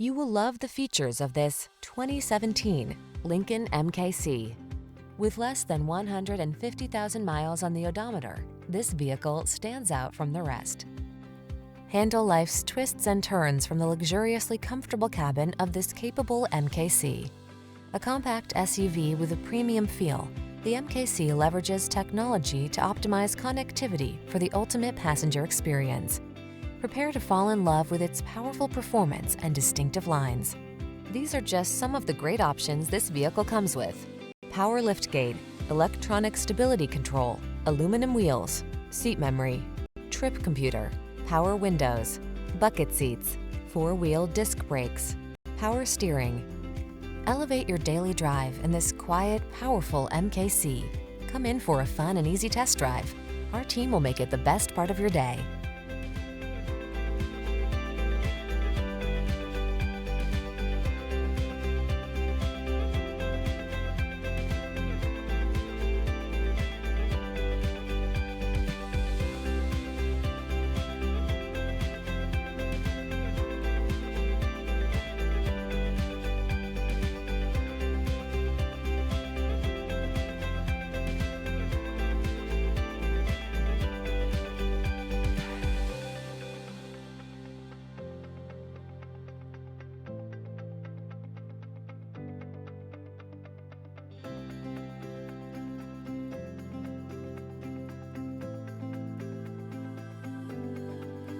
You will love the features of this 2017 Lincoln MKC. With less than 150,000 miles on the odometer, this vehicle stands out from the rest. Handle life's twists and turns from the luxuriously comfortable cabin of this capable MKC. A compact SUV with a premium feel, the MKC leverages technology to optimize connectivity for the ultimate passenger experience. Prepare to fall in love with its powerful performance and distinctive lines. These are just some of the great options this vehicle comes with: power liftgate, electronic stability control, aluminum wheels, seat memory, trip computer, power windows, bucket seats, four-wheel disc brakes, power steering. Elevate your daily drive in this quiet, powerful MKC. Come in for a fun and easy test drive. Our team will make it the best part of your day.